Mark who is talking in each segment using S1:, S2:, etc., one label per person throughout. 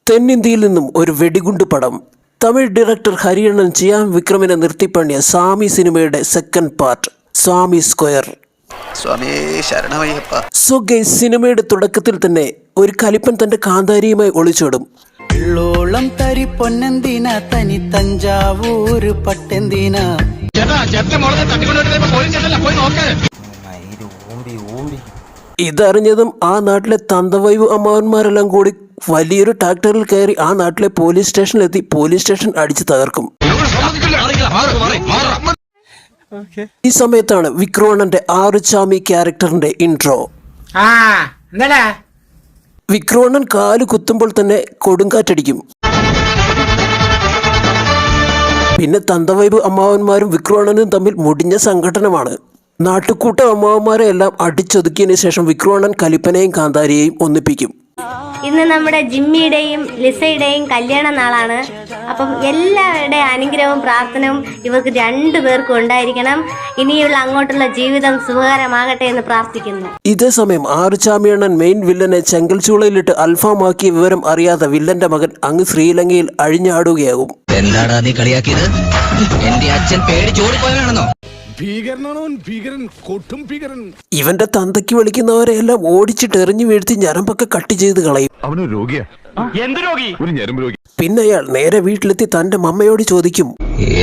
S1: തെന്നിന്ത്യയിൽ നിന്നും ഒരു വെടികുണ്ട് പടം. തമിഴ് ഡയറക്ടർ ഹരിയണ്ണൻ ചിയാൻ വിക്രമിനെ നിർത്തിപ്പണിയ സ്വാമി സിനിമയുടെ സെക്കൻഡ് പാർട്ട് സ്വാമി സ്ക്വയർ. സോ ഗൈസ്, സിനിമയുടെ തുടക്കത്തിൽ തന്നെ ഒരു കലിപ്പൻ തന്റെ കാന്താരിയുമായി ഒളിച്ചോടും. ഇതറിഞ്ഞതും ആ നാട്ടിലെ തന്തവൈവ് അമ്മാവന്മാരെല്ലാം കൂടി വലിയൊരു ട്രാക്ടറിൽ കയറി ആ നാട്ടിലെ പോലീസ് സ്റ്റേഷനിലെത്തി പോലീസ് സ്റ്റേഷൻ അടിച്ചു തകർക്കും. ഈ സമയത്താണ് വിക്രോണന്റെ ആറുചാമി ക്യാരക്ടറിന്റെ ഇൻട്രോ. വിക്രോണൻ കാല് കുത്തുമ്പോൾ തന്നെ കൊടുങ്കാറ്റടിക്കും. പിന്നെ തന്തവൈബ് അമ്മാവന്മാരും വിക്രോണനും തമ്മിൽ മുടിഞ്ഞ സംഘടനമാണ്. നാട്ടുകൂട്ട അമ്മാവന്മാരെ എല്ലാം അടിച്ചൊതുക്കിയതിനു ശേഷം വിക്രോണൻ കലിപ്പനെയും കാന്താരിയെയും ഒന്നിപ്പിക്കും.
S2: ഇന്ന് നമ്മുടെ ജിമ്മിയുടെയും ലിസയുടെയും കല്യാണ നാളാണ്. അപ്പം എല്ലാവരുടെയും അനുഗ്രഹവും പ്രാർത്ഥനയും ഇവർക്ക് രണ്ടുപേർക്കും ഉണ്ടായിരിക്കണം. ഇനിയുള്ള അങ്ങോട്ടുള്ള ജീവിതം സുഖകരമാകട്ടെ എന്ന് പ്രാർത്ഥിക്കുന്നു.
S1: ഇതേ സമയം ആറുചാമിയണ്ണൻ മെയിൻ വില്ലനെ ചെങ്കൽ ചൂളയിലിട്ട് അൽഫാമാക്കിയ വിവരം അറിയാത്ത വില്ലന്റെ മകൻ അങ്ങ് ശ്രീലങ്കയിൽ അഴിഞ്ഞാടുകയാകും.
S3: എന്താടാ നീ കളിയാക്കിയത്? എന്റെ അച്ഛൻ പേടിച്ചോടിപ്പോയാണെന്നോ?
S1: ഇവന്റെ തന്തയ്ക്ക് വിളിക്കുന്നവരെ എല്ലാം ഓടിച്ചിട്ട് എറിഞ്ഞു വീഴ്ത്തി ഞരമ്പൊക്കെ കട്ട് ചെയ്ത് കളയും. പിന്നെ അയാൾ നേരെ വീട്ടിലെത്തി തന്റെ മമ്മയോട് ചോദിക്കും,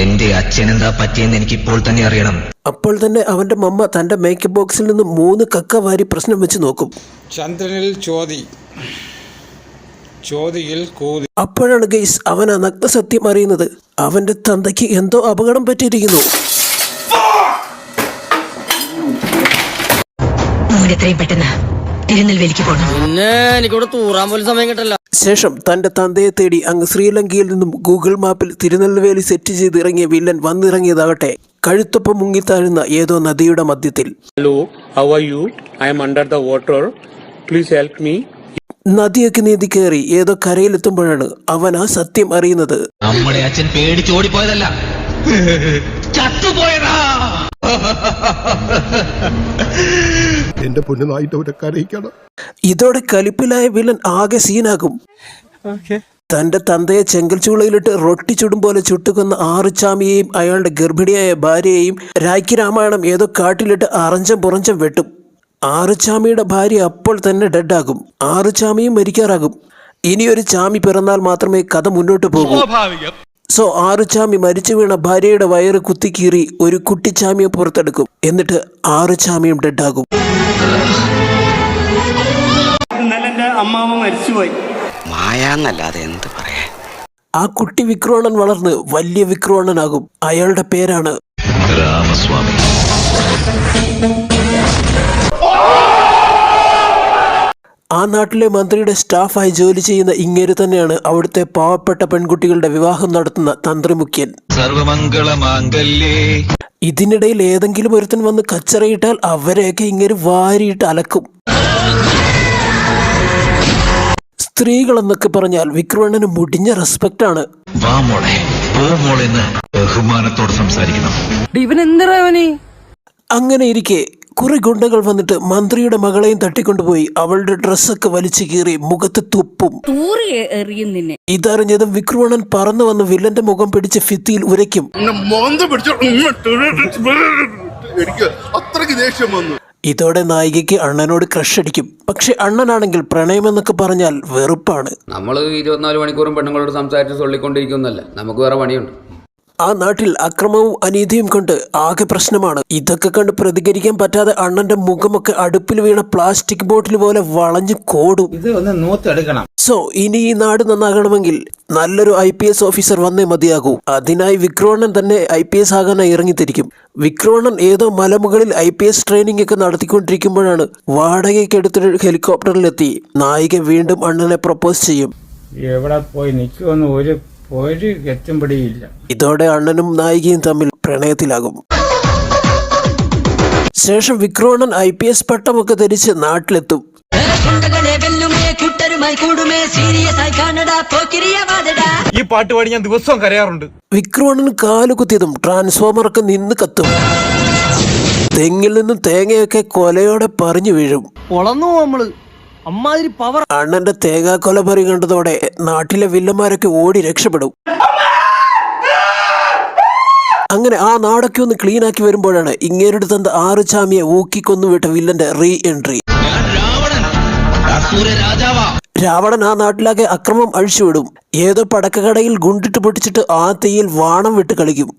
S3: എന്റെ അച്ഛൻ എന്താ പറ്റിയെന്ന് എനിക്ക് ഇപ്പോൾ തന്നെ അറിയണം.
S1: അപ്പോൾ തന്നെ അവന്റെ മമ്മ തന്റെ മേക്കപ്പ് ബോക്സിൽ നിന്ന് 3 കക്ക വാരി പ്രശ്നം വെച്ച് നോക്കും.
S4: ചന്ദ്രനിൽ ചോതിയിൽ കോതി.
S1: അപ്പോഴാണ് ഗൈസ് അവൻ ആ നഗ്ന സത്യം അറിയുന്നത്. അവന്റെ തന്തയ്ക്ക് എന്തോ അപകടം പറ്റിയിരിക്കുന്നു. ശേഷം തന്റെ തന്തയെ തേടി അങ്ങ് ശ്രീലങ്കയിൽ നിന്നും ഗൂഗിൾ മാപ്പിൽ തിരുനെൽവേലി സെറ്റ് ചെയ്ത് ഇറങ്ങിയ വില്ലൻ വന്നിറങ്ങിയതാകട്ടെ കഴുത്തൊപ്പം മുങ്ങിത്താഴുന്ന ഏതോ നദിയുടെ മധ്യത്തിൽ.
S5: Hello, how are you? I am under the water, please help me.
S1: നദിയൊക്കെ നീന്തി കയറി ഏതോ കരയിലെത്തുമ്പോഴാണ് അവൻ ആ സത്യം അറിയുന്നത്.
S3: നമ്മുടെ അച്ഛൻ പേടിച്ചോടിപ്പോയതല്ല, ചത്തുപോയതാ.
S6: എന്റെ പൊന്നുനായിട്ട് കരയിക്കണം.
S1: ഇതോടെ കലിപ്പിലായ വില്ലൻ ആകെ സീനാകും. തന്റെ തന്തയെ ചെങ്കൽ ചൂളയിലിട്ട് റൊട്ടി ചുടും പോലെ ചുട്ടുകൊന്ന ആറുചാമിയെയും അയാളുടെ ഗർഭിണിയായ ഭാര്യയെയും രാഖി രാമായണം ഏതോ കാട്ടിലിട്ട് അറഞ്ചം പുറഞ്ചം വെട്ടും. ആറുചാമിയുടെ ഭാര്യ അപ്പോൾ തന്നെ ഡെഡാകും. ആറുചാമിയും മരിക്കാറാകും. ഇനിയൊരു ചാമി പിറന്നാൽ മാത്രമേ കഥ മുന്നോട്ട് പോകൂ. സോ ആറുചാമി മരിച്ചു വീണ ഭാര്യയുടെ വയറ് കുത്തിക്കീറി ഒരു കുട്ടിച്ചാമിയെ പുറത്തെടുക്കും. എന്നിട്ട് ആറുചാമിയും ഡെഡാകും.
S7: അമ്മാവ മരിച്ചുപോയി.
S3: മായാന്നല്ലാതെ എന്ത് പറയാ.
S1: ആ കുട്ടി വിക്രോണൻ വളർന്ന് വലിയ വിക്രോണനാകും. അയാളുടെ പേരാണ്
S3: രാമസ്വാമി.
S1: ആ നാട്ടിലെ മന്ത്രിയുടെ സ്റ്റാഫായി ജോലി ചെയ്യുന്ന ഇങ്ങേര് തന്നെയാണ് അവിടുത്തെ പാവപ്പെട്ട പെൺകുട്ടികളുടെ വിവാഹം നടത്തുന്ന തന്ത്രിമുഖ്യൻ.
S3: സർവമംഗളമാംഗല്യേ.
S1: ഇതിനിടയിൽ ഏതെങ്കിലും ഒരുത്തൻ വന്ന് കച്ചറയിട്ടാൽ അവരെയൊക്കെ ഇങ്ങേര് വാരിയിട്ട് അലക്കും. സ്ത്രീകളെന്നൊക്കെ പറഞ്ഞാൽ വിക്രോണന് മുടിഞ്ഞ റെസ്പെക്റ്റ് ആണ്.
S3: ബഹുമാനത്തോടെ സംസാരിക്കണം.
S1: അങ്ങനെ ഇരിക്കെ കുറെ ഗുണ്ടകൾ വന്നിട്ട് മന്ത്രിയുടെ മകളെയും തട്ടിക്കൊണ്ടുപോയി അവളുടെ ഡ്രസ്സൊക്കെ വലിച്ചു കീറി മുഖത്ത് തുപ്പും. ഇതറിഞ്ഞതും വിക്രോണൻ പറന്നു വന്ന് വില്ലന്റെ മുഖം പിടിച്ച് ഭിത്തിയിൽ ഉരയ്ക്കും. ഇതോടെ നായികയ്ക്ക് അണ്ണനോട് ക്രഷ് അടിക്കും. പക്ഷെ അണ്ണനാണെങ്കിൽ പ്രണയമെന്നൊക്കെ പറഞ്ഞാൽ വെറുപ്പാണ്.
S8: നമ്മൾ 24 മണിക്കൂറും പെണ്ണുങ്ങളോട് സംസാരിച്ച് സൊല്ലിക്കൊണ്ടിരിക്കുന്നല്ല, നമുക്ക് വേറെ പണിയുണ്ട്.
S1: ആ നാട്ടിൽ അക്രമവും അനീതിയും കൊണ്ട് ആകെ പ്രശ്നമാണ്. ഇതൊക്കെ കണ്ട് പ്രതികരിക്കാൻ പറ്റാതെ അണ്ണന്റെ മുഖമൊക്കെ അടുപ്പിൽ വീണ പ്ലാസ്റ്റിക് ബോട്ടിൽ പോലെ വളഞ്ഞു കോടും. സോ ഇനി ഈ നാട് നന്നാകണമെങ്കിൽ നല്ലൊരു IPS ഓഫീസർ വന്നേ മതിയാകൂ. അതിനായി വിക്രോണൻ തന്നെ IPS ആകാനായി ഇറങ്ങിത്തിരിക്കും. വിക്രോണൻ ഏതോ മലമുകളിൽ IPS ട്രെയിനിങ് ഒക്കെ നടത്തിക്കൊണ്ടിരിക്കുമ്പോഴാണ് വാടകയ്ക്ക് എടുത്തിട്ട് ഹെലികോപ്റ്ററിലെത്തി നായിക വീണ്ടും അണ്ണനെ പ്രപ്പോസ് ചെയ്യും.
S4: എവിടെ പോയി നിൽക്കുമെന്ന് ഒരു എത്തുംപിടിയില്ല.
S1: ഇതോടെ അണ്ണനും നായികയും തമ്മിൽ പ്രണയത്തിലാകും. ശേഷം വിക്രോണൻ IPS പട്ടമൊക്കെ ധരിച്ച് നാട്ടിലെത്തും.
S5: ഈ പാട്ട് പാടി ഞാൻ ദിവസവും കരയാറുണ്ട്.
S1: വിക്രോണൻ കാലുകുത്തിയതും ട്രാൻസ്ഫോമറൊക്കെ നിന്ന് കത്തും. തെങ്ങിൽ നിന്നും തേങ്ങയൊക്കെ കൊലയോടെ പറഞ്ഞു വീഴും.
S7: നമ്മള്
S1: അണ്ണന്റെ തേങ്ങാക്കൊലപറി കണ്ടതോടെ നാട്ടിലെ വില്ലന്മാരൊക്കെ ഓടി രക്ഷപ്പെടും. അങ്ങനെ ആ നാടൊക്കെ ഒന്ന് ക്ലീൻ ആക്കി വരുമ്പോഴാണ് ഇങ്ങേരുടെ തந்த ആറുചാമിയെ ഊക്കിക്കൊന്നുവിട്ട വില്ലന്റെ റീ എൻട്രി. രാവണൻ ആ നാട്ടിലാകെ അക്രമം അഴിച്ചുവിടും. ഏതോ പടക്കക്കടയിൽ ഗുണ്ടിട്ട് പൊട്ടിച്ചിട്ട് ആ തീയിൽ വാണം വിട്ട് കളിക്കും.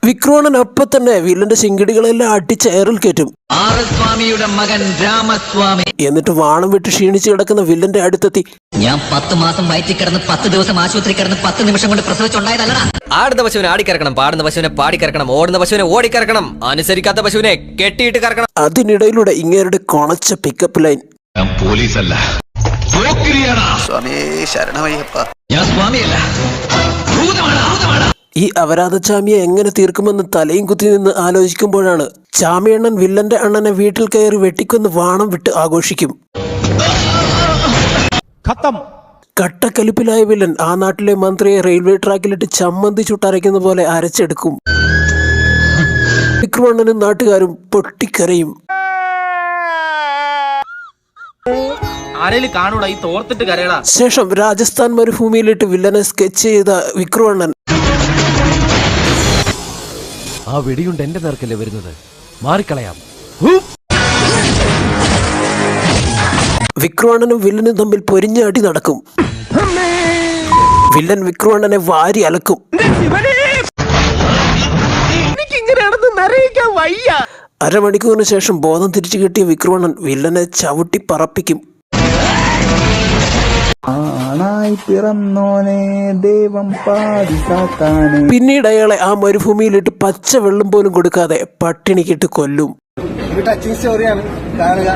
S1: വിക്രോണൻ അപ്പം തന്നെ വില്ലന്റെ ശിങ്കിടികളെല്ലാം അടിച്ച് എയറിൽ കയറ്റും.
S3: ആറസ്വാമിയുടെ മകൻ രാമസ്വാമി.
S1: എന്നിട്ട് വാണം വിട്ട് ക്ഷീണിച്ച് കിടക്കുന്ന വില്ലന്റെ അടുത്തെത്തി.
S3: ഞാൻ 10 മാസം വയറ്റിൽ കിടന്ന് 10 ദിവസം ആശുപത്രി കിടന്ന് 10 നിമിഷം കൊണ്ട് പ്രസവിച്ചുണ്ടായതല്ലടാ.
S9: ആടുന്ന പശുവിനെ ആടിക്കറക്കണം, പാടുന്ന പശുവിനെ പാടിക്കറക്കണം, ഓടുന്ന പശുവിനെ ഓടിക്കറക്കണം, അനുസരിക്കാത്ത പശുവിനെ കെട്ടിയിട്ട് കറക്കണം.
S1: അതിനിടയിലൂടെ ഇങ്ങേരുടെ കൊണച്ച പിക്കപ്പ് ലൈൻ.
S3: ഞാൻ പോലീസല്ല, ഞാൻ സ്വാമിയല്ല,
S1: ഈ അപരാധചാമിയെ എങ്ങനെ തീർക്കുമെന്ന് തലയും കുത്തി നിന്ന് ആലോചിക്കുമ്പോഴാണ് ചാമിയണ്ണൻ വില്ലന്റെ അണ്ണനെ വീട്ടിൽ കയറി വെട്ടിക്കൊന്ന് വാണം വിട്ട് ആഘോഷിക്കും. കട്ടക്കലിപ്പിലായ വില്ലൻ ആ നാട്ടിലെ മന്ത്രിയെ റെയിൽവേ ട്രാക്കിലിട്ട് ചമ്മന്തി ചുട്ടരയ്ക്കുന്ന പോലെ അരച്ചെടുക്കും. വിക്രമണ്ണനും നാട്ടുകാരും പൊട്ടിക്കരയും. ശേഷം രാജസ്ഥാൻ മരുഭൂമിയിലിട്ട് വില്ലനെ സ്കെച്ച് ചെയ്ത വിക്രമണ്ണൻ
S10: ആ വെടിയുണ്ട് എന്റെ നേർക്കല്ലേ വരുന്നത്, മാറിക്കളയാം.
S1: വിക്രമണ്ണനും വില്ലനും തമ്മിൽ പൊരിഞ്ഞാടി നടക്കും. വില്ലൻ വിക്രമണ്ണനെ വാരി അലക്കും. അരമണിക്കൂറിന് ശേഷം ബോധം തിരിച്ചു കിട്ടിയ വിക്രമണ്ണൻ വില്ലനെ ചവിട്ടി പറപ്പിക്കും. പിന്നീട് അയാളെ ആ മരുഭൂമിയിലിട്ട് പച്ച വെള്ളം പോലും കൊടുക്കാതെ പട്ടിണിക്കിട്ട് കൊല്ലും.
S7: സ്റ്റോറിയാണ് കാണുക.